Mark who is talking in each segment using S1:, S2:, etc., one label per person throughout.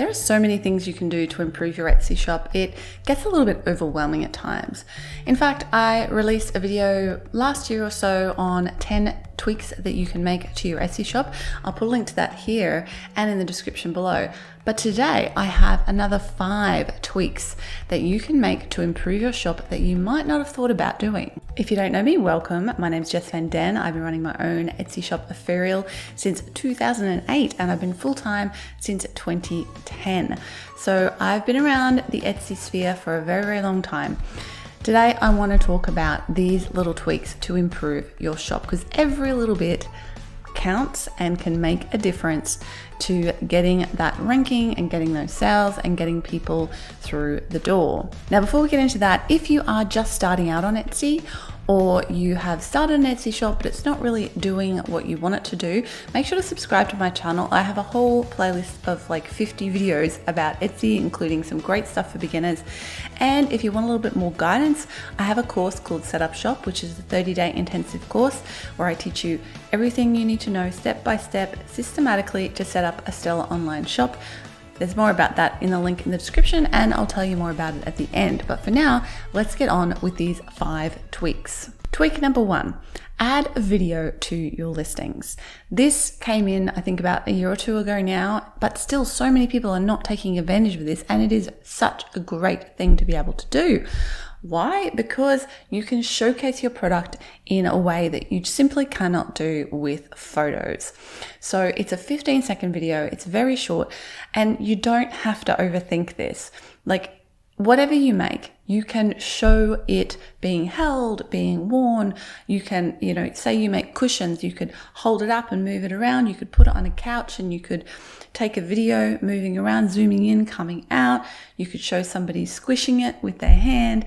S1: There are so many things you can do to improve your Etsy shop. It gets a little bit overwhelming at times. In fact, I released a video last year or so on 10 tweaks that you can make to your Etsy shop. I'll put a link to that here and in the description below. But today I have another 5 tweaks that you can make to improve your shop that you might not have thought about doing. If you don't know me, welcome. My name's Jess I've been running my own Etsy shop Ethereal since 2008 and I've been full-time since 2010. So I've been around the Etsy sphere for a very, very long time. Today I want to talk about these little tweaks to improve your shop because every little bit counts and can make a difference to getting that ranking and getting those sales and getting people through the door. Now, before we get into that, if you are just starting out on Etsy or you have started an Etsy shop but it's not really doing what you want it to do, make sure to subscribe to my channel. I have a whole playlist of like 50 videos about Etsy, including some great stuff for beginners. And if you want a little bit more guidance, I have a course called Setup Shop, which is a 30-day intensive course where I teach you everything you need to know step by step, systematically to set up a stellar online shop. There's more about that in the link in the description and I'll tell you more about it at the end. But for now, let's get on with these 5 tweaks. Tweak number 1, add a video to your listings. This came in, I think, about a year or 2 ago now, but still so many people are not taking advantage of this and it is such a great thing to be able to do. Why? Because you can showcase your product in a way that you simply cannot do with photos. So it's a 15-second video, it's very short, and you don't have to overthink this. Like, whatever you make, you can show it being held, being worn. You can, say you make cushions, you could hold it up and move it around. You could put it on a couch and you could take a video moving around, zooming in, coming out. You could show somebody squishing it with their hand.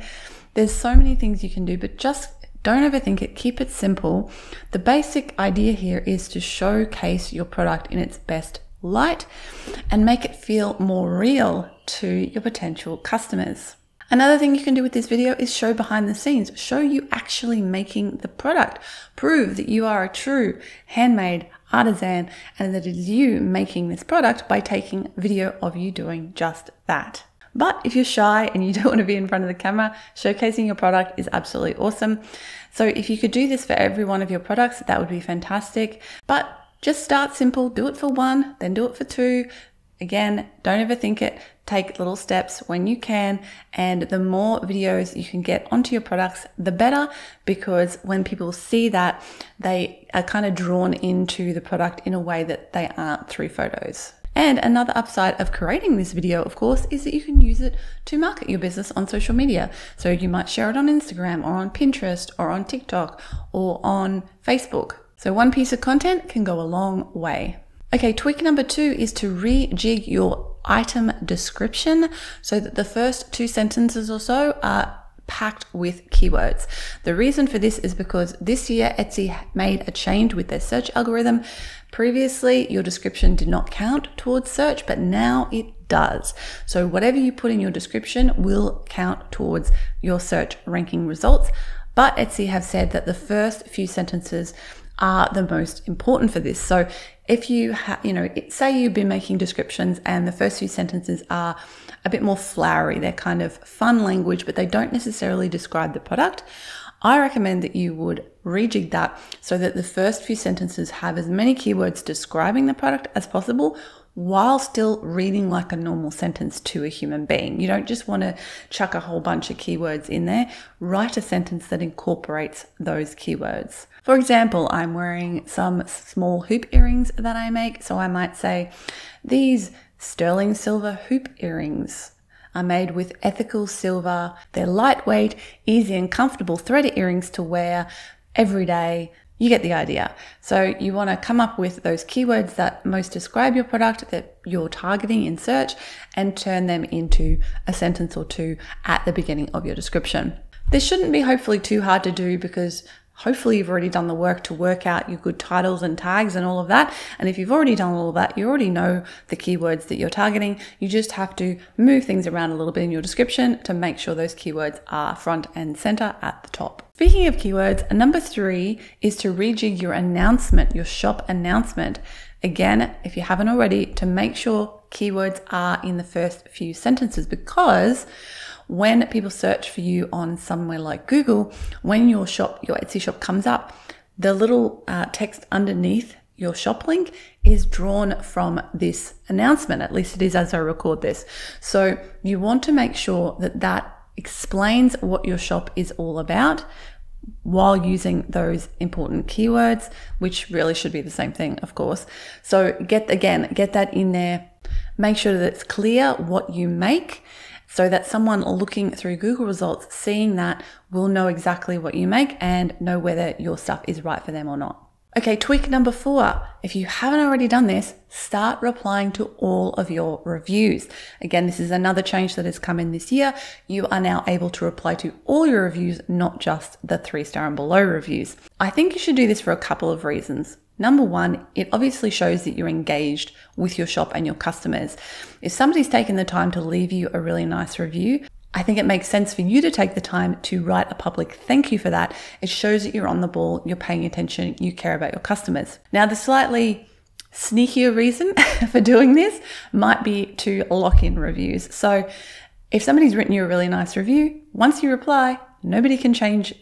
S1: There's so many things you can do, but just don't overthink it. Keep it simple. The basic idea here is to showcase your product in its best light and make it feel more real to your potential customers. Another thing you can do with this video is show behind the scenes. Show you actually making the product. Prove that you are a true handmade artisan and that it is you making this product by taking video of you doing just that. But if you're shy and you don't want to be in front of the camera, showcasing your product is absolutely awesome. So if you could do this for every one of your products, that would be fantastic. But just start simple, do it for 1, then do it for 2. Again, don't overthink it. Take little steps when you can. And the more videos you can get onto your products, the better, because when people see that, they are kind of drawn into the product in a way that they aren't through photos. And another upside of creating this video, of course, is that you can use it to market your business on social media. So you might share it on Instagram or on Pinterest or on TikTok or on Facebook. So one piece of content can go a long way. Okay, tweak number 2 is to rejig your item description so that the first 2 sentences or so are packed with keywords. The reason for this is because this year Etsy made a change with their search algorithm. Previously, your description did not count towards search, but now it does. So whatever you put in your description will count towards your search ranking results. But Etsy have said that the first few sentences are the most important for this. So if you say you've been making descriptions and the first few sentences are a bit more flowery, they're kind of fun language, but they don't necessarily describe the product, I recommend that you would rejig that so that the first few sentences have as many keywords describing the product as possible while still reading like a normal sentence to a human being. You don't just want to chuck a whole bunch of keywords in there. Write a sentence that incorporates those keywords. For example, I'm wearing some small hoop earrings that I make. So I might say, these sterling silver hoop earrings are made with ethical silver. They're lightweight, easy and comfortable threaded earrings to wear every day. You get the idea. So you want to come up with those keywords that most describe your product that you're targeting in search and turn them into a sentence or 2 at the beginning of your description. This shouldn't be hopefully too hard to do because hopefully you've already done the work to work out your good titles and tags and all of that. And if you've already done all of that, you already know the keywords that you're targeting. You just have to move things around a little bit in your description to make sure those keywords are front and center at the top. Speaking of keywords, number 3 is to rejig your announcement, your shop announcement. Again, if you haven't already, to make sure keywords are in the first few sentences, because when people search for you on somewhere like Google, when your Etsy shop comes up, the little text underneath your shop link is drawn from this announcement. At least it is as I record this. So you want to make sure that that explains what your shop is all about while using those important keywords, which really should be the same thing, of course. So get that in there. Make sure that it's clear what you make, so that someone looking through Google results, seeing that, will know exactly what you make and know whether your stuff is right for them or not. Okay, tweak number 4. If you haven't already done this, start replying to all of your reviews. Again, this is another change that has come in this year. You are now able to reply to all your reviews, not just the 3-star and below reviews. I think you should do this for a couple of reasons. Number 1, it obviously shows that you're engaged with your shop and your customers. If somebody's taken the time to leave you a really nice review, I think it makes sense for you to take the time to write a public thank you for that. It shows that you're on the ball, you're paying attention, you care about your customers. Now, the slightly sneakier reason for doing this might be to lock in reviews. So if somebody's written you a really nice review, once you reply, nobody can change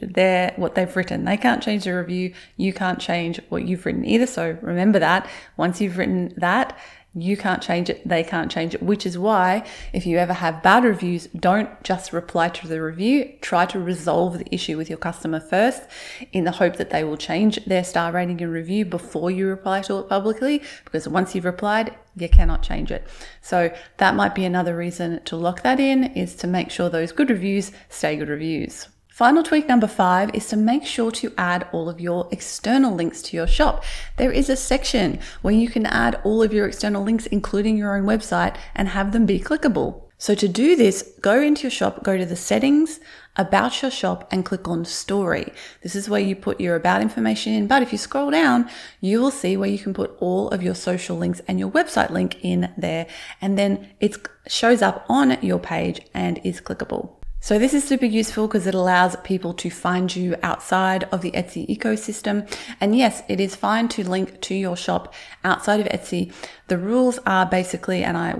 S1: what they've written. They can't change the review. You can't change what you've written either. So remember that once you've written that, you can't change it, they can't change it, which is why if you ever have bad reviews, don't just reply to the review. Try to resolve the issue with your customer first, in the hope that they will change their star rating and review before you reply to it publicly, because once you've replied, you cannot change it. So that might be another reason to lock that in, is to make sure those good reviews stay good reviews. Final tweak number 5 is to make sure to add all of your external links to your shop. There is a section where you can add all of your external links, including your own website, and have them be clickable. So to do this, go into your shop, go to the settings, about your shop, and click on story. This is where you put your about information in, but if you scroll down, you will see where you can put all of your social links and your website link in there, and then it shows up on your page and is clickable. So this is super useful because it allows people to find you outside of the Etsy ecosystem. And yes, it is fine to link to your shop outside of Etsy. The rules are basically, and I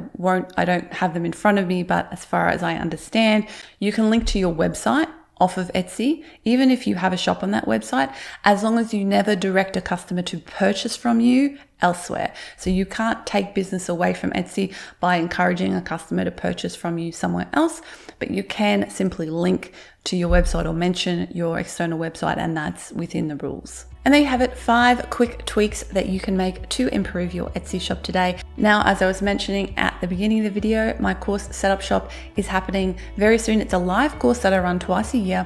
S1: don't have them in front of me, but as far as I understand, you can link to your website off of Etsy, even if you have a shop on that website, as long as you never direct a customer to purchase from you elsewhere. So you can't take business away from Etsy by encouraging a customer to purchase from you somewhere else, but you can simply link to your website or mention your external website, and that's within the rules. And there you have it, 5 quick tweaks that you can make to improve your Etsy shop today. Now, as I was mentioning at the beginning of the video, my course Setup Shop is happening very soon. It's a live course that I run twice a year.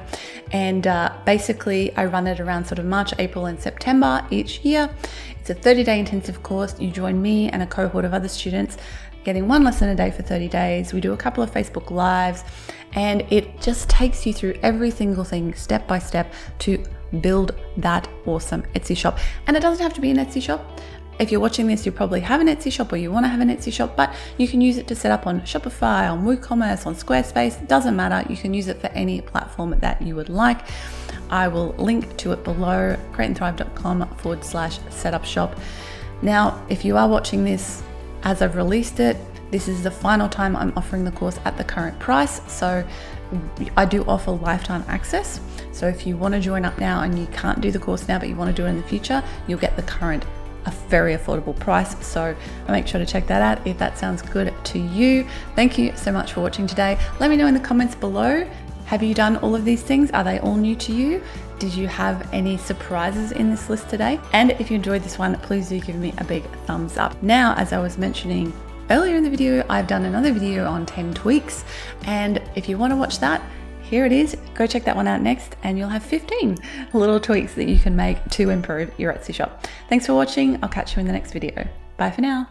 S1: And basically I run it around sort of March, April, and September each year. It's a 30-day intensive course. You join me and a cohort of other students, getting 1 lesson a day for 30 days. We do a couple of Facebook Lives, and it just takes you through every single thing step by step to build that awesome Etsy shop. And it doesn't have to be an Etsy shop. If you're watching this, you probably have an Etsy shop or you want to have an Etsy shop, but you can use it to set up on Shopify, on WooCommerce, on Squarespace. It doesn't matter. You can use it for any platform that you would like. I will link to it below, createandthrive.com/setup shop. Now, if you are watching this as I've released it, this is the final time I'm offering the course at the current price. So I do offer lifetime access. So if you want to join up now and you can't do the course now, but you want to do it in the future, you'll get the current a very affordable price. So make sure to check that out if that sounds good to you. Thank you so much for watching today. Let me know in the comments below, have you done all of these things? Are they all new to you? Did you have any surprises in this list today? And if you enjoyed this one, please do give me a big thumbs up. Now, as I was mentioning earlier in the video, I've done another video on 10 tweaks. And if you want to watch that, here it is. Go check that one out next, and you'll have 15 little tweaks that you can make to improve your Etsy shop. Thanks for watching. I'll catch you in the next video. Bye for now.